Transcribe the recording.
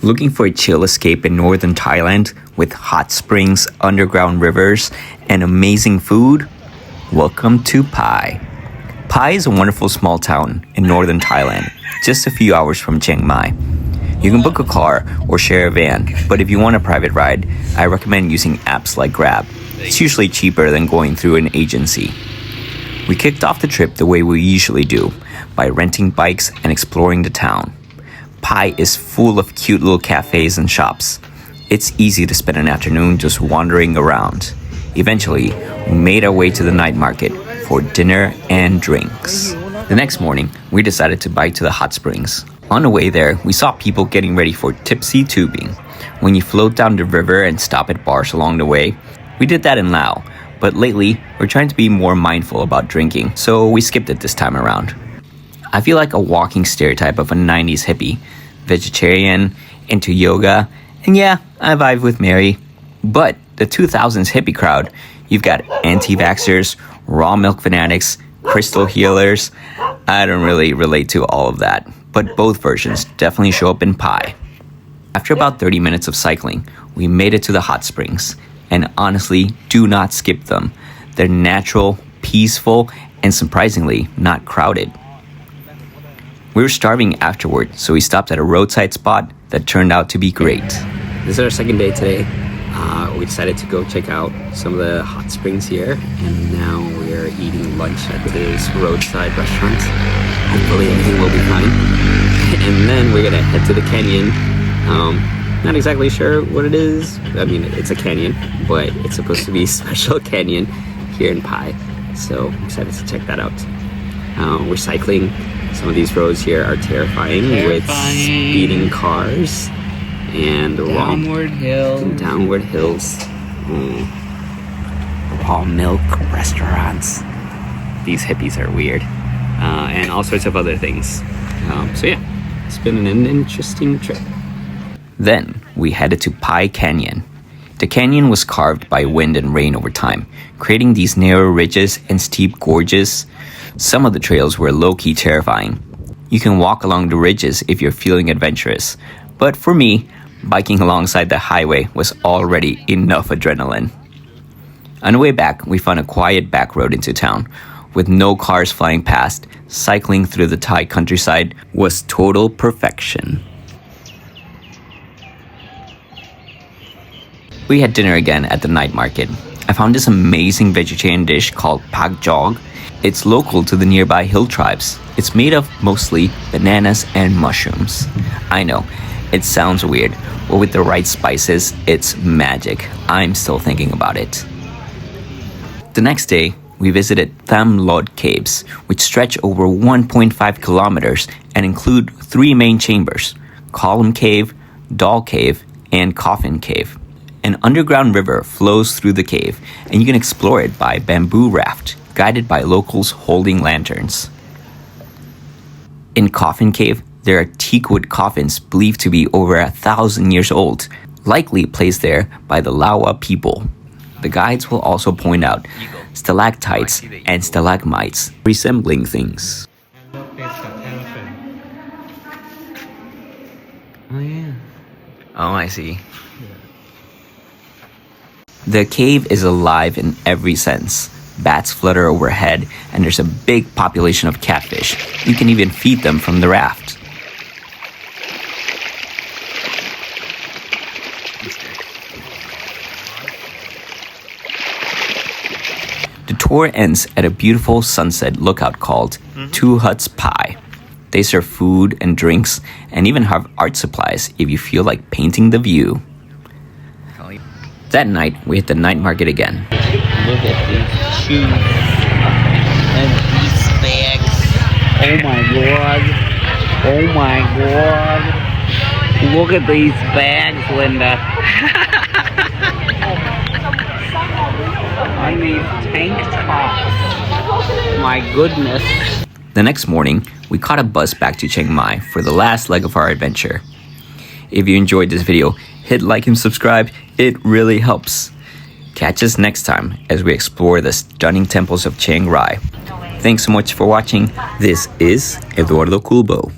Looking for a chill escape in northern Thailand with hot springs, underground rivers, and amazing food? Welcome to Pai. Pai is a wonderful small town in northern Thailand, just a few hours from Chiang Mai. You can book a car or share a van, but if you want a private ride, I recommend using apps like Grab. It's usually cheaper than going through an agency. We kicked off the trip the way we usually do, by renting bikes and exploring the town. Pai is full of cute little cafes and shops. It's easy to spend an afternoon just wandering around. Eventually, we made our way to the night market for dinner and drinks. The next morning, we decided to bike to the hot springs. On the way there, we saw people getting ready for tipsy tubing. When you float down the river and stop at bars along the way, we did that in Laos, but lately, we're trying to be more mindful about drinking, so we skipped it this time around. I feel like a walking stereotype of a 90s hippie, vegetarian, into yoga, and yeah, I vibe with Mary. But the 2000s hippie crowd, you've got anti-vaxxers, raw milk fanatics, crystal healers. I don't really relate to all of that, but both versions definitely show up in Pai. After about 30 minutes of cycling, we made it to the hot springs, and honestly, do not skip them. They're natural, peaceful, and surprisingly not crowded. We were starving afterward, so we stopped at a roadside spot that turned out to be great. This is our second day today. We decided to go check out some of the hot springs here, and now we are eating lunch at this roadside restaurant. Hopefully everything will be fine. And then we're gonna head to the canyon. Not exactly sure what it is. I mean, it's a canyon, but it's supposed to be a special canyon here in Pai. So I'm excited to check that out. We're cycling. Some of these roads here are terrifying. With speeding cars and downward hills. Raw milk restaurants. These hippies are weird. And all sorts of other things. So yeah, it's been an interesting trip. Then we headed to Pai Canyon. The canyon was carved by wind and rain over time, creating these narrow ridges and steep gorges. Some of the trails were low-key terrifying. You can walk along the ridges if you're feeling adventurous, but for me, biking alongside the highway was already enough adrenaline. On the way back, we found a quiet back road into town. With no cars flying past, cycling through the Thai countryside was total perfection. We had dinner again at the night market. I found this amazing vegetarian dish called Pag Jog. It's local to the nearby hill tribes. It's made of mostly bananas and mushrooms. I know, it sounds weird, but with the right spices, it's magic. I'm still thinking about it. The next day, we visited Tham Lod Caves, which stretch over 1.5 kilometers and include 3 main chambers: Column Cave, Doll Cave, and Coffin Cave. An underground river flows through the cave, and you can explore it by bamboo raft, guided by locals holding lanterns. In Coffin Cave, there are teakwood coffins believed to be over 1,000 years old, likely placed there by the Lawa people. The guides will also point out stalactites and stalagmites resembling things. Oh yeah. Oh, I see. The cave is alive in every sense. Bats flutter overhead, and there's a big population of catfish. You can even feed them from the raft. The tour ends at a beautiful sunset lookout called Two Huts Pai. They serve food and drinks, and even have art supplies if you feel like painting the view. That night, we hit the night market again. Look at these shoes and these bags. Oh my god. Oh my god. Look at these bags, Linda. On these tank tops. My goodness. The next morning, we caught a bus back to Chiang Mai for the last leg of our adventure. If you enjoyed this video, hit like and subscribe. It really helps. Catch us next time as we explore the stunning temples of Chiang Rai. Thanks so much for watching. This is Eduardo Culbeaux.